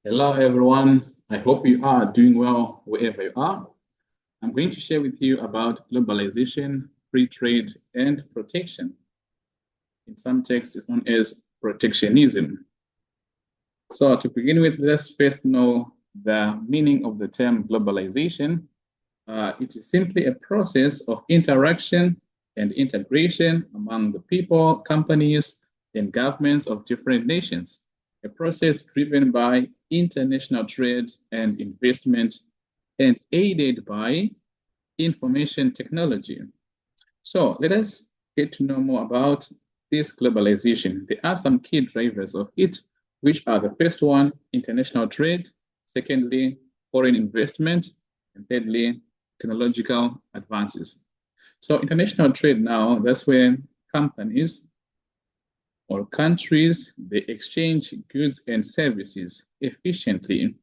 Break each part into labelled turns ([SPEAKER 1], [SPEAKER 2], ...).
[SPEAKER 1] Hello, everyone. I hope you are doing well wherever you are. I'm going to share with you about globalization, free trade, and protection. In some texts, it's known as protectionism. So, to begin with, let's first know the meaning of the term globalization. It is simply a process of interaction and integration among the people, companies, and governments of different nations, a process driven by international trade and investment and aided by information technology. So let us get to know more about this globalization. There are some key drivers of it, which are the first one, international trade, secondly, foreign investment, and thirdly, technological advances. So international trade now, that's when companies or countries, they exchange goods and services efficiently.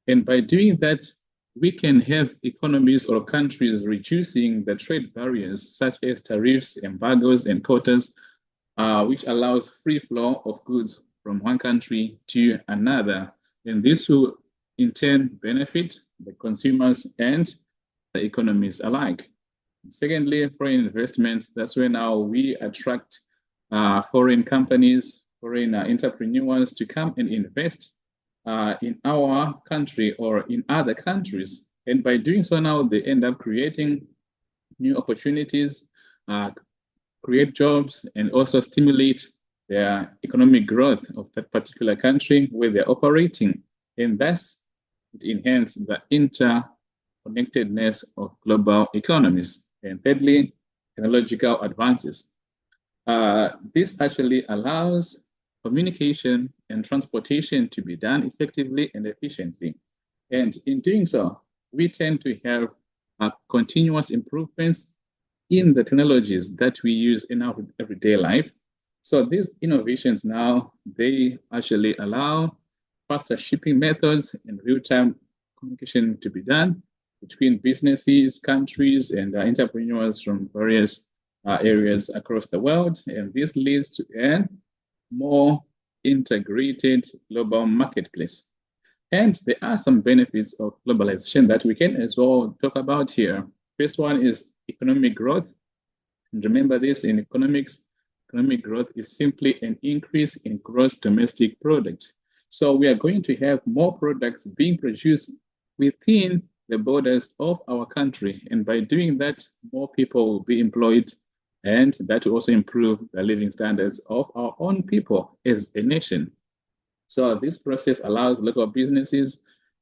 [SPEAKER 1] And by doing that, we can have economies or countries reducing the trade barriers such as tariffs, embargoes, and quotas, which allows free flow of goods from one country to another. And this will in turn benefit the consumers and the economies alike. Secondly, foreign investments. That's where now we attract foreign companies, foreign entrepreneurs to come and invest in our country or in other countries. And by doing so now, they end up creating new opportunities, uh, create jobs, and also stimulate their economic growth of that particular country where they're operating. And thus, it enhances the interconnectedness of global economies. And thirdly, technological advances. This actually allows communication and transportation to be done effectively and efficiently. And in doing so, we tend to have continuous improvements in the technologies that we use in our everyday life. So these innovations now, they actually allow faster shipping methods and real-time communication to be done between businesses, countries, and entrepreneurs from various areas across the world. And this leads to a more integrated global marketplace. And there are some benefits of globalization that we can as well talk about here. First one is economic growth. And remember this in economics, economic growth is simply an increase in gross domestic product. So we are going to have more products being produced within the borders of our country. And by doing that, more people will be employed, and that will also improve the living standards of our own people as a nation. So this process allows local businesses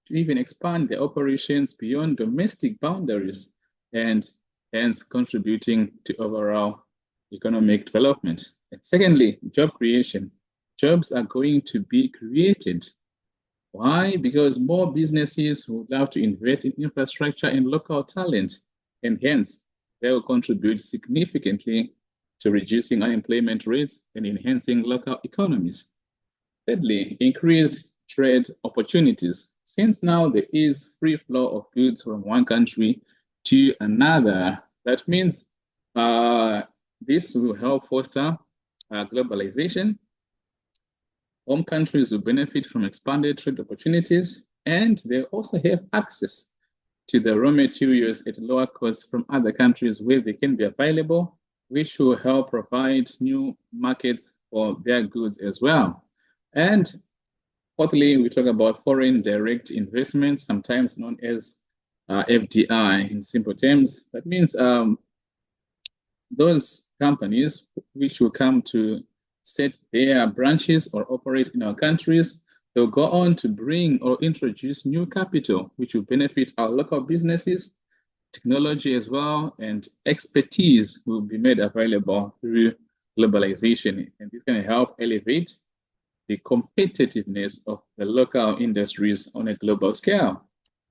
[SPEAKER 1] to even expand their operations beyond domestic boundaries and hence contributing to overall economic development. And secondly, job creation. Jobs are going to be created. Why? Because more businesses would love to invest in infrastructure and local talent, and hence they will contribute significantly to reducing unemployment rates and enhancing local economies. Thirdly, increased trade opportunities. Since now there is free flow of goods from one country to another, that means this will help foster globalization. Home countries will benefit from expanded trade opportunities, and they also have access to the raw materials at lower costs from other countries where they can be available, which will help provide new markets for their goods as well. And fourthly, we talk about foreign direct investments, sometimes known as FDI in simple terms. That means those companies which will come to set their branches or operate in our countries, they'll go on to bring or introduce new capital, which will benefit our local businesses, technology as well, and expertise will be made available through globalization. And this can help elevate the competitiveness of the local industries on a global scale.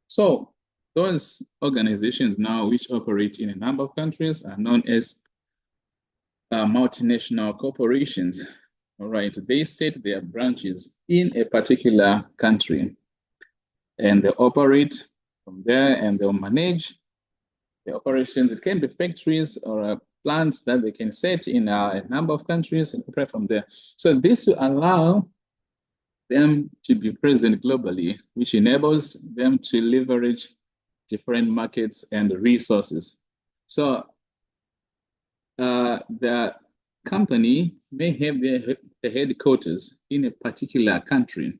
[SPEAKER 1] So those organizations now which operate in a number of countries are known as multinational corporations. All right, they set their branches in a particular country and they operate from there and they'll manage the operations. It can be factories or plants that they can set in a number of countries and operate from there. So this will allow them to be present globally, which enables them to leverage different markets and resources. So the company may have the headquarters in a particular country.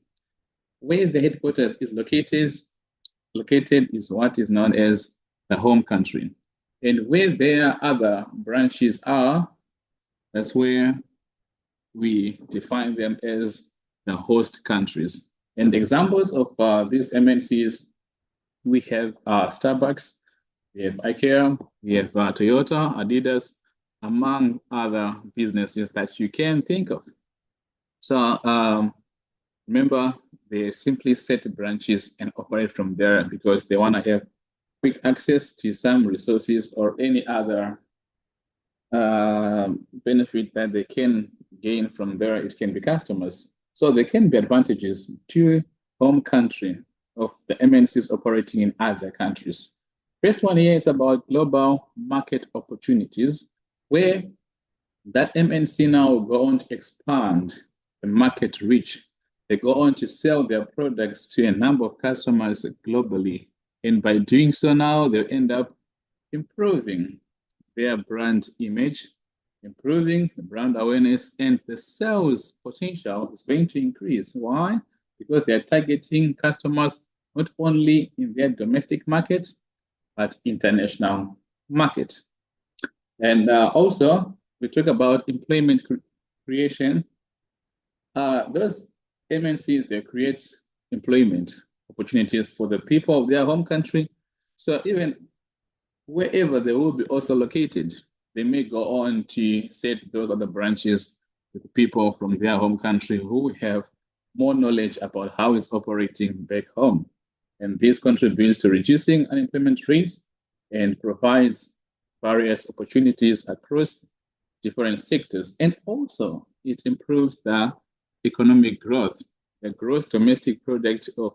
[SPEAKER 1] Where the headquarters is located is what is known as the home country. And where their other branches are, that's where we define them as the host countries. And examples of these MNCs, we have Starbucks, we have IKEA, we have Toyota, Adidas, among other businesses that you can think of. So remember, they simply set branches and operate from there because they want to have quick access to some resources or any other benefit that they can gain from there. It can be customers. So there can be advantages to home country of the MNCs operating in other countries. First one here is about global market opportunities, where that MNC now go on to expand the market reach. They go on to sell their products to a number of customers globally. And by doing so now, they end up improving their brand image, improving the brand awareness, and the sales potential is going to increase. Why? Because they're targeting customers not only in their domestic market, but international market. And also, we talk about employment creation. Those MNCs, they create employment opportunities for the people of their home country. So even wherever they will be also located, they may go on to set those other branches with people from their home country who have more knowledge about how it's operating back home. And this contributes to reducing unemployment rates and provides various opportunities across different sectors. And also, it improves the economic growth. The gross domestic product of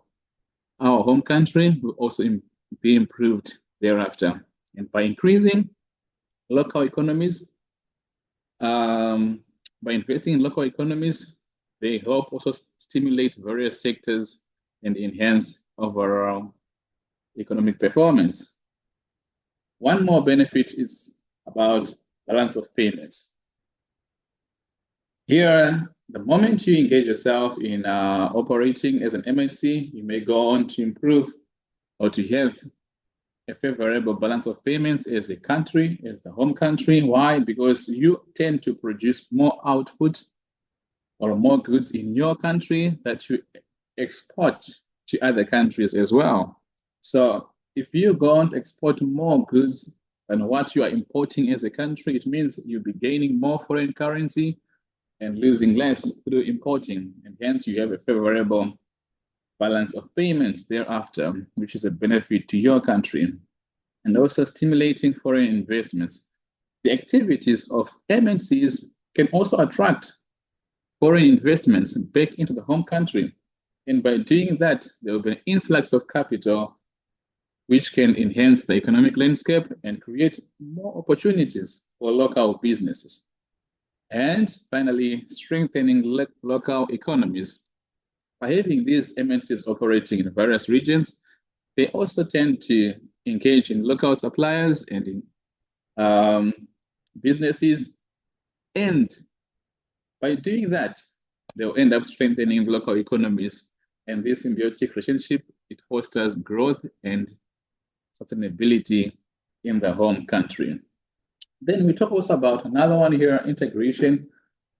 [SPEAKER 1] our home country will also be improved thereafter. And by increasing local economies, by investing in local economies, they help also stimulate various sectors and enhance overall economic performance. One more benefit is about balance of payments. Here, the moment you engage yourself in operating as an MNC, you may go on to improve or to have a favorable balance of payments as a country, as the home country. Why? Because you tend to produce more output or more goods in your country that you export to other countries as well. So if you go on to export more goods than what you are importing as a country, it means you'll be gaining more foreign currency and losing less through importing. And hence you have a favorable balance of payments thereafter, which is a benefit to your country, and also stimulating foreign investments. The activities of MNCs can also attract foreign investments back into the home country. And by doing that, there will be an influx of capital, which can enhance the economic landscape and create more opportunities for local businesses. And finally, strengthening local economies. By having these MNCs operating in various regions, they also tend to engage in local suppliers and in businesses. And by doing that, they'll end up strengthening local economies. And this symbiotic relationship, it fosters growth and sustainability in the home country. Then we talk also about another one here, integration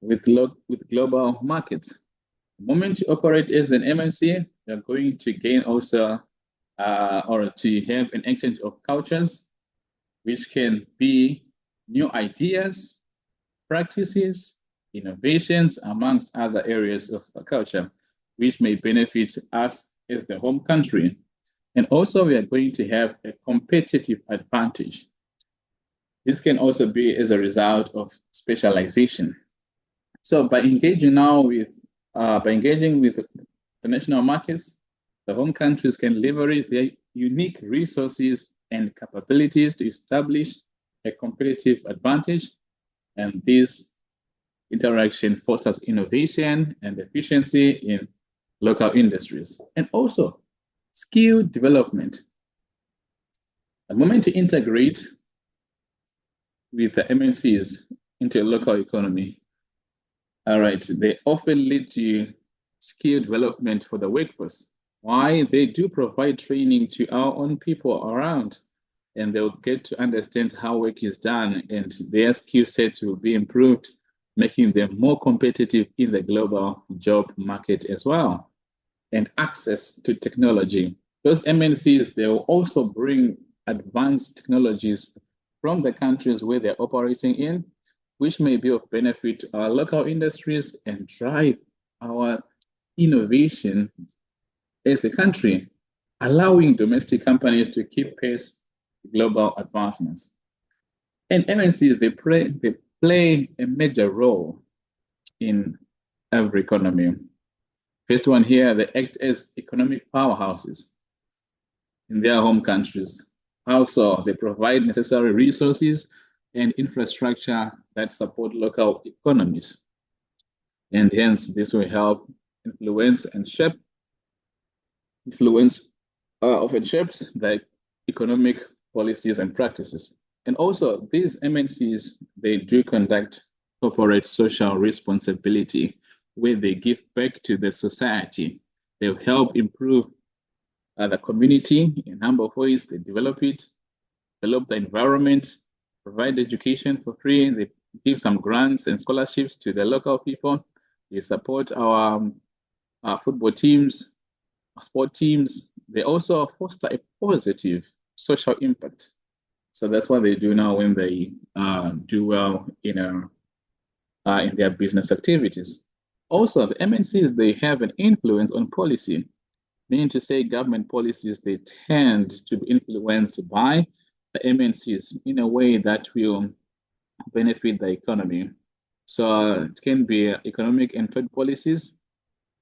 [SPEAKER 1] with global markets. The moment you operate as an MNC, you're going to gain also or to have an exchange of cultures, which can be new ideas, practices, innovations, amongst other areas of the culture, which may benefit us as the home country. And also we are going to have a competitive advantage. This can also be as a result of specialization. So by engaging with the national markets, the home countries can leverage their unique resources and capabilities to establish a competitive advantage. And this interaction fosters innovation and efficiency in local industries, and also skill development. The moment you integrate with the MNCs into a local economy, all right, they often lead to skill development for the workforce. Why? They do provide training to our own people around, and they'll get to understand how work is done, and their skill sets will be improved, making them more competitive in the global job market as well. And access to technology. Those MNCs, they will also bring advanced technologies from the countries where they're operating in, which may be of benefit to our local industries and drive our innovation as a country, allowing domestic companies to keep pace with global advancements. And MNCs, they play a major role in every economy. First one here, they act as economic powerhouses in their home countries. Also, they provide necessary resources and infrastructure that support local economies. And hence, this will help influence often shapes the economic policies and practices. And also, these MNCs, they do conduct corporate social responsibility, where they give back to the society. They help improve the community in a number of ways. They develop the environment, provide education for free. They give some grants and scholarships to the local people. They support our football teams, sport teams. They also foster a positive social impact. So that's what they do now when they do well in their business activities. Also, the MNCs, they have an influence on policy, meaning to say government policies, they tend to be influenced by the MNCs in a way that will benefit the economy. So it can be economic and trade policies,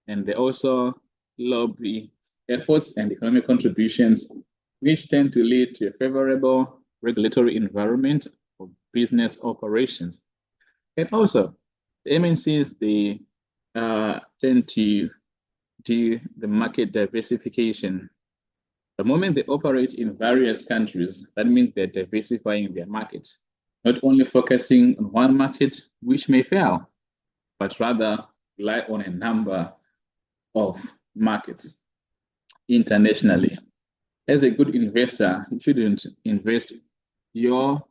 [SPEAKER 1] and they also lobby efforts and economic contributions, which tend to lead to a favorable regulatory environment for business operations. And also, the MNCs, they tend to do the market diversification. The moment they operate in various countries, that means they're diversifying their market, not only focusing on one market, which may fail, but rather rely on a number of markets internationally. As a good investor, you shouldn't invest your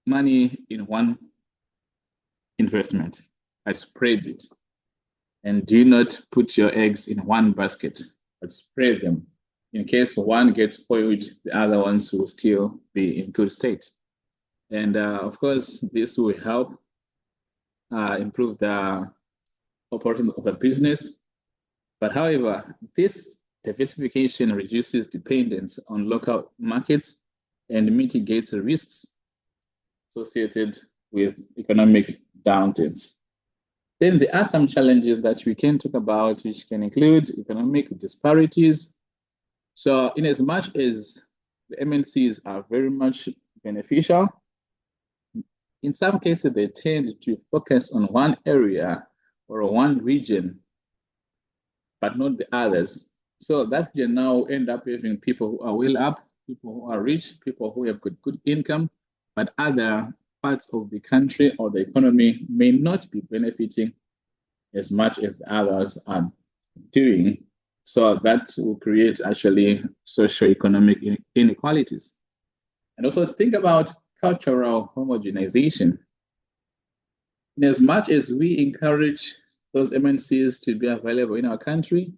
[SPEAKER 1] money in one investment. I spread it. And do not put your eggs in one basket, but spread them. In case one gets spoiled, the other ones will still be in good state. And of course, this will help improve the operation of the business. But however, this diversification reduces dependence on local markets and mitigates the risks associated with economic downturns. Then there are some challenges that we can talk about, which can include economic disparities. So in as much as the MNCs are very much beneficial, in some cases, they tend to focus on one area or one region, but not the others. So that region now end up having people who are well up, people who are rich, people who have good income, but other parts of the country or the economy may not be benefiting as much as the others are doing. So that will create actually socioeconomic inequalities. And also think about cultural homogenization. In as much as we encourage those MNCs to be available in our country,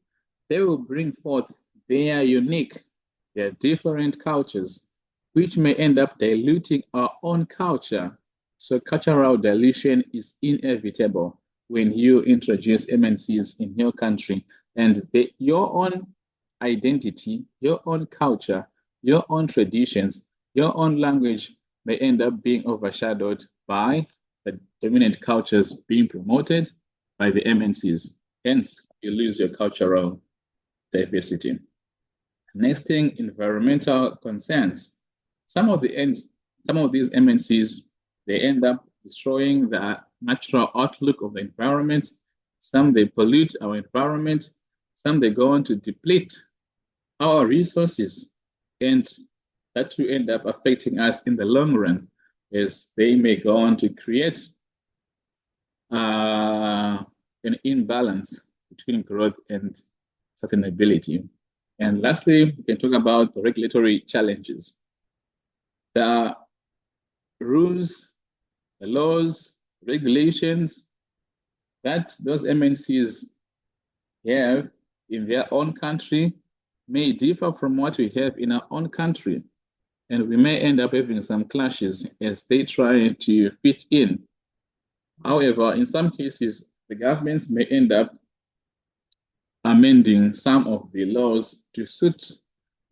[SPEAKER 1] they will bring forth their different cultures, which may end up diluting our own culture. So cultural dilution is inevitable when you introduce MNCs in your country, and your own identity, your own culture, your own traditions, your own language may end up being overshadowed by the dominant cultures being promoted by the MNCs. Hence, you lose your cultural diversity. Next thing, environmental concerns. Some of these MNCs, they end up destroying the natural outlook of the environment, some they pollute our environment, some they go on to deplete our resources, and that will end up affecting us in the long run, as they may go on to create an imbalance between growth and sustainability. And lastly, we can talk about the regulatory challenges. There are rules, the laws, regulations that those MNCs have in their own country may differ from what we have in our own country. And we may end up having some clashes as they try to fit in. However, in some cases, the governments may end up amending some of the laws to suit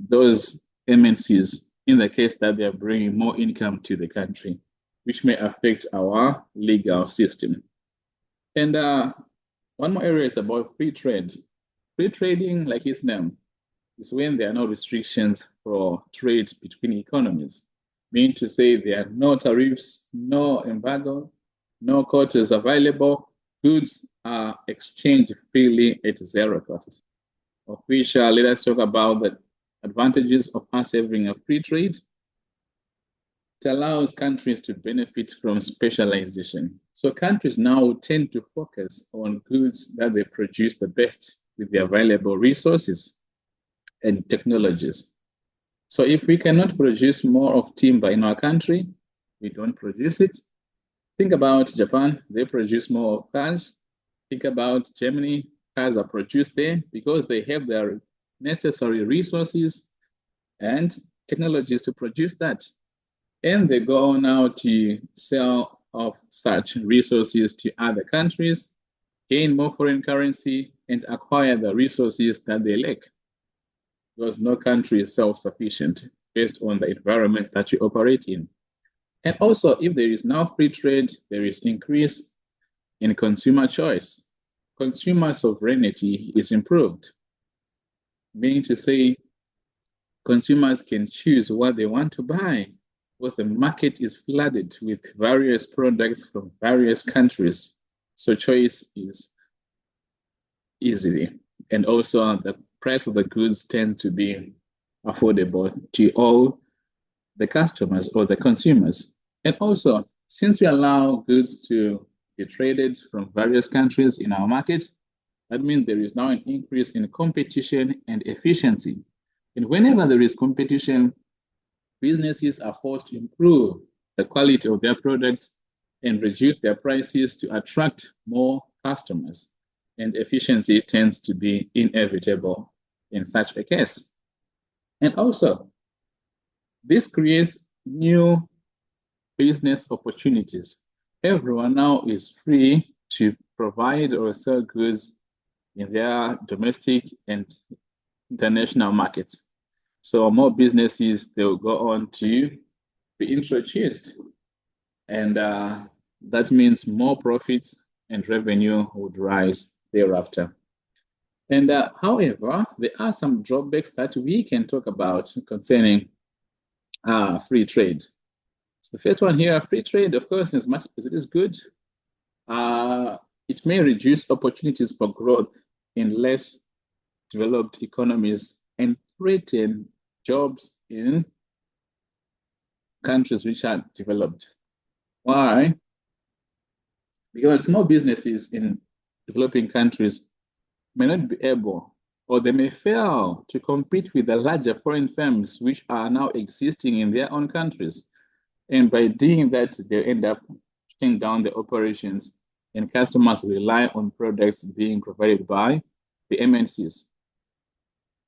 [SPEAKER 1] those MNCs in the case that they are bringing more income to the country, which may affect our legal system. And one more area is about free trade. Free trading, like its name, is when there are no restrictions for trade between economies, meaning to say there are no tariffs, no embargo, no quotas available. Goods are exchanged freely at zero cost. Of which let us talk about the advantages of us having a free trade. It allows countries to benefit from specialization. So countries now tend to focus on goods that they produce the best with the available resources and technologies. So if we cannot produce more of timber in our country, we don't produce it. Think about Japan, they produce more of cars. Think about Germany, cars are produced there because they have their necessary resources and technologies to produce that. And they go now to sell off such resources to other countries, gain more foreign currency, and acquire the resources that they lack. Because no country is self-sufficient based on the environment that you operate in. And also, if there is now free trade, there is increase in consumer choice. Consumer sovereignty is improved, meaning to say consumers can choose what they want to buy, because the market is flooded with various products from various countries. So choice is easy. And also the price of the goods tends to be affordable to all the customers or the consumers. And also, since we allow goods to be traded from various countries in our market, that means there is now an increase in competition and efficiency. And whenever there is competition, businesses are forced to improve the quality of their products and reduce their prices to attract more customers. And efficiency tends to be inevitable in such a case. And also, this creates new business opportunities. Everyone now is free to provide or sell goods in their domestic and international markets. So more businesses, they will go on to be introduced. And that means more profits and revenue would rise thereafter. And however, there are some drawbacks that we can talk about concerning free trade. So the first one here, free trade, of course, as much as it is good, it may reduce opportunities for growth in less developed economies and threaten jobs in countries which are developed. Why? Because small businesses in developing countries may not be able, or they may fail to compete with the larger foreign firms which are now existing in their own countries. And by doing that, they end up shutting down the operations, and customers rely on products being provided by the MNCs.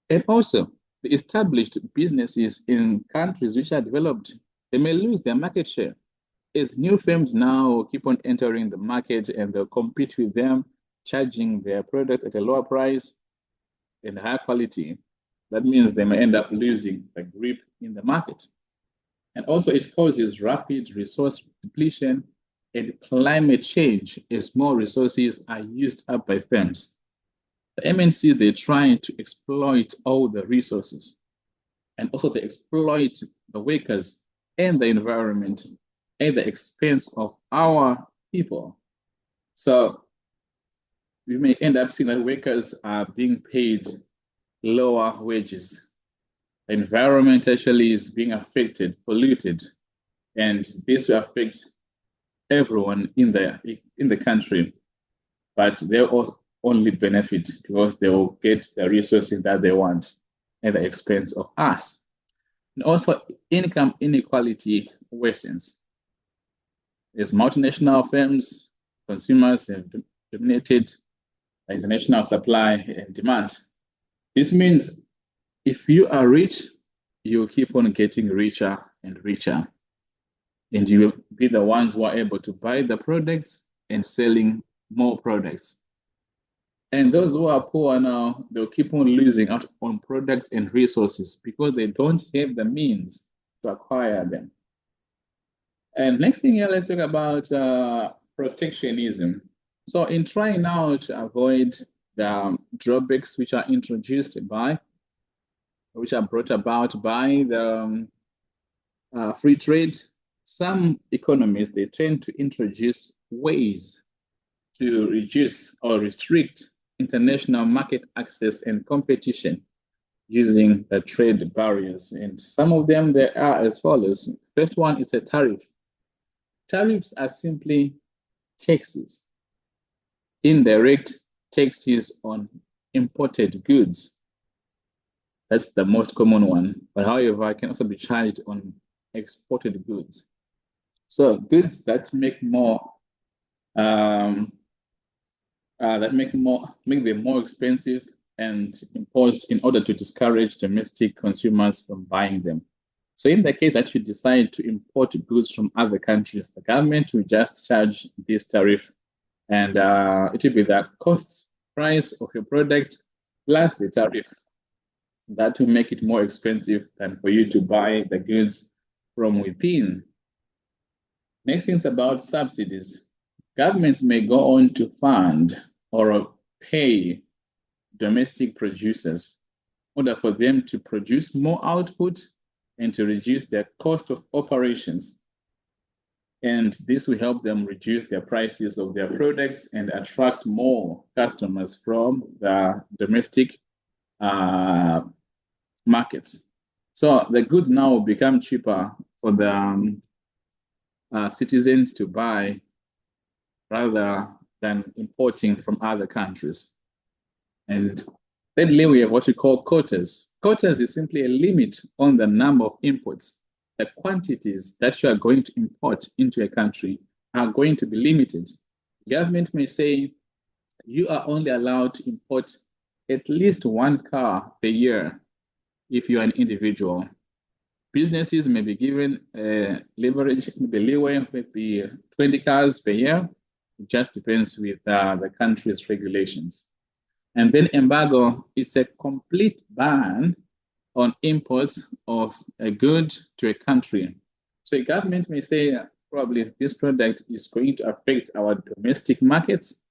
[SPEAKER 1] And also, the established businesses in countries which are developed, they may lose their market share as new firms now keep on entering the market and they'll compete with them, charging their products at a lower price and higher quality. That means they may end up losing the grip in the market. And also it causes rapid resource depletion and climate change as more resources are used up by firms. The MNC, they're trying to exploit all the resources, and also they exploit the workers and the environment at the expense of our people. So we may end up seeing that workers are being paid lower wages. The environment actually is being affected, polluted, and this will affect everyone in the country. But they'll only benefit because they will get the resources that they want at the expense of us. And also, income inequality worsens. As multinational firms, consumers have dominated international supply and demand. This means if you are rich, you keep on getting richer and richer. And you will be the ones who are able to buy the products and selling more products. And those who are poor now, they'll keep on losing out on products and resources because they don't have the means to acquire them. And next thing here, let's talk about protectionism. So in trying now to avoid the drawbacks which are brought about by the free trade, some economies, they tend to introduce ways to reduce or restrict international market access and competition using the trade barriers. And some of them, they are as follows. First one is a tariff. Tariffs are simply taxes, indirect taxes on imported goods. That's the most common one. But however, it can also be charged on exported goods. So goods that make them more expensive and imposed in order to discourage domestic consumers from buying them. So in the case that you decide to import goods from other countries, the government will just charge this tariff, and it will be the cost price of your product plus the tariff. That will make it more expensive than for you to buy the goods from within. Next thing's about subsidies. Governments may go on to fund or pay domestic producers in order for them to produce more output and to reduce their cost of operations. And this will help them reduce their prices of their products and attract more customers from the domestic markets. So the goods now will become cheaper for the citizens to buy rather than importing from other countries. And thirdly, we have what we call quotas. Quotas is simply a limit on the number of imports. The quantities that you are going to import into a country are going to be limited. The government may say you are only allowed to import at least one car per year if you are an individual. Businesses may be given leeway with the 20 cars per year. It just depends with the country's regulations. And then embargo, it's a complete ban on imports of a good to a country. So a government may say, probably this product is going to affect our domestic markets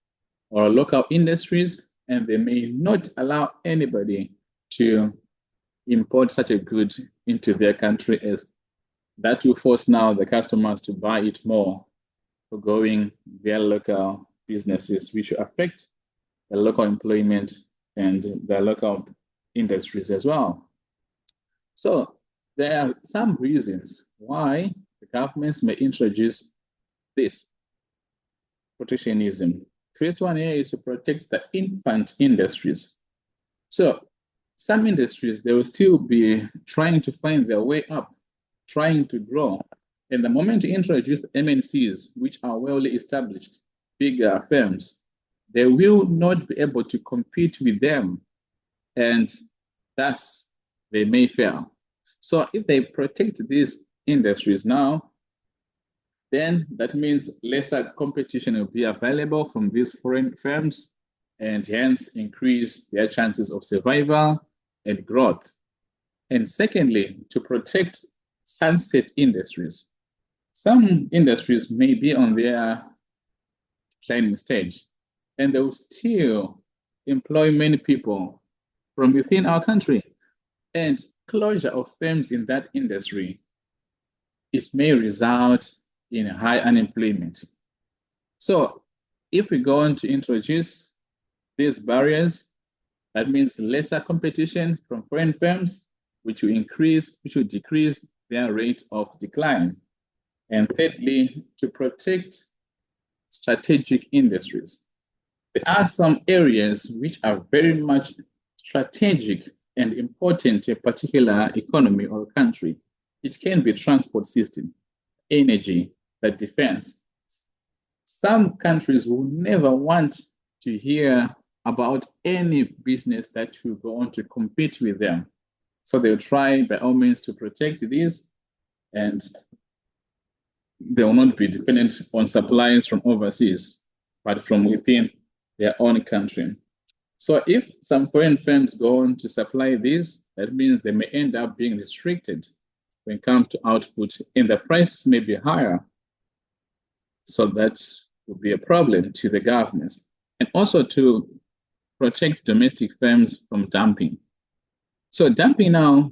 [SPEAKER 1] or local industries, and they may not allow anybody to import such a good into their country, as that will force now the customers to buy it more for going their local businesses, which will affect the local employment and the local industries as well. So there are some reasons why the governments may introduce this protectionism. First one here is to protect the infant industries. So some industries, they will still be trying to find their way up, trying to grow. And the moment you introduce the MNCs, which are well established, bigger firms, they will not be able to compete with them, and thus they may fail. So if they protect these industries now, then that means lesser competition will be available from these foreign firms, and hence increase their chances of survival and growth. And secondly, to protect sunset industries. Some industries may be on their declining stage, and they will still employ many people from within our country. And closure of firms in that industry, it may result in high unemployment. So if we're going to introduce these barriers, that means lesser competition from foreign firms, which will decrease their rate of decline. And thirdly, to protect strategic industries. There are some areas which are very much strategic and important to a particular economy or country. It can be transport system, energy, the defense. Some countries will never want to hear about any business that will go on to compete with them. So they'll try by all means to protect these, and they will not be dependent on supplies from overseas, but from within their own country. So if some foreign firms go on to supply these, that means they may end up being restricted when it comes to output, and the prices may be higher. So that would be a problem to the governments, and also to protect domestic firms from dumping. So dumping now,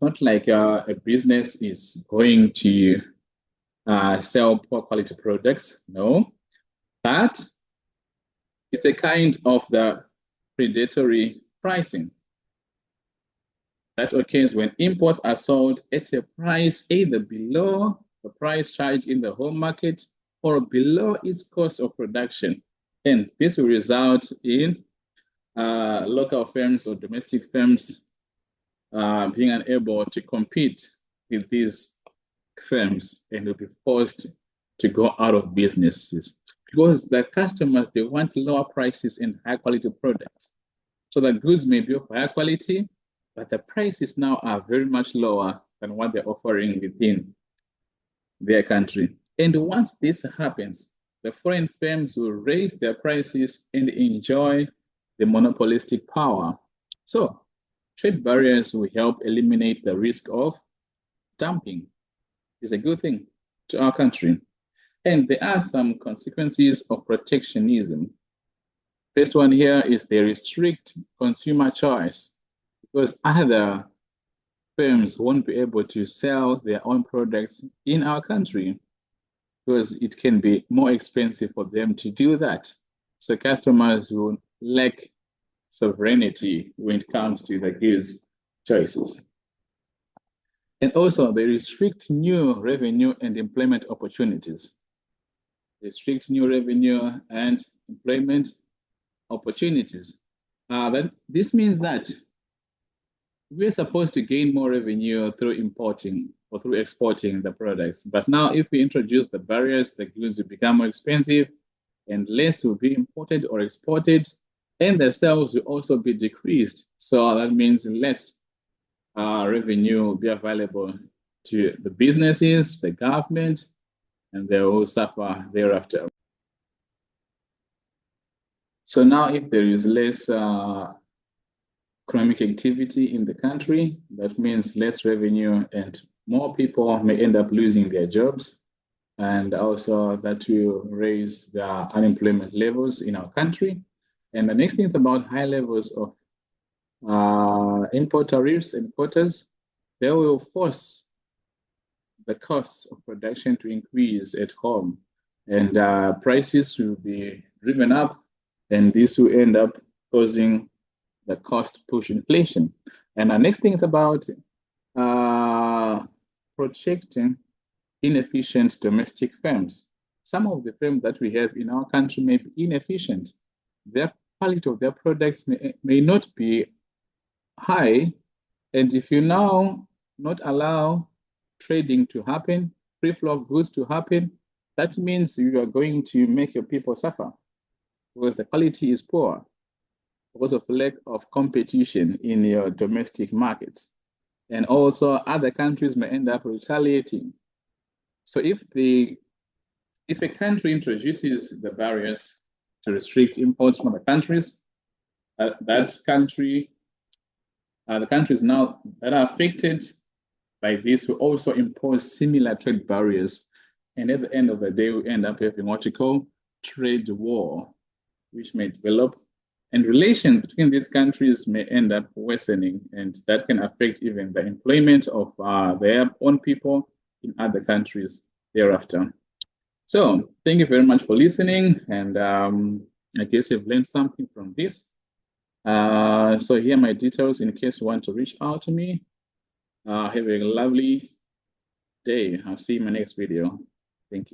[SPEAKER 1] not like a business is going to sell poor quality products, no, but it's a kind of the predatory pricing that occurs when imports are sold at a price either below the price charged in the home market or below its cost of production. And this will result in local firms or domestic firms being unable to compete with these firms, and will be forced to go out of businesses because the customers, they want lower prices and high quality products. So the goods may be of higher quality, but the prices now are very much lower than what they're offering within their country. And once this happens, the foreign firms will raise their prices and enjoy the monopolistic power. So trade barriers will help eliminate the risk of dumping. It's a good thing to our country. And there are some consequences of protectionism. First one here is they restrict consumer choice, because other firms won't be able to sell their own products in our country because it can be more expensive for them to do that. So customers will lack sovereignty when it comes to the goods choices. And also, they restrict new revenue and employment opportunities. Restrict new revenue and employment opportunities. This means that we're supposed to gain more revenue through importing or through exporting the products. But now, if we introduce the barriers, the goods will become more expensive and less will be imported or exported, and the sales will also be decreased. So that means less revenue will be available to the businesses, the government, and they will suffer thereafter. So now if there is less economic activity in the country, that means less revenue and more people may end up losing their jobs. And also that will raise the unemployment levels in our country. And the next thing is about high levels of import tariffs and quotas. They will force the costs of production to increase at home, and prices will be driven up, and this will end up causing the cost push inflation. And the next thing is about protecting inefficient domestic firms. Some of the firms that we have in our country may be inefficient. Their quality of their products may not be high. And if you now not allow trading to happen, free flow of goods to happen, that means you are going to make your people suffer because the quality is poor because of lack of competition in your domestic markets. And also other countries may end up retaliating. So if a country introduces the barriers to restrict imports from the countries, the countries now that are affected by this will also impose similar trade barriers. And at the end of the day, we end up having what you call trade war, which may develop, and relations between these countries may end up worsening, and that can affect even the employment of their own people in other countries thereafter. So thank you very much for listening, and I guess you've learned something from this. So here are my details in case you want to reach out to me. Have a lovely day. I'll see you in my next video.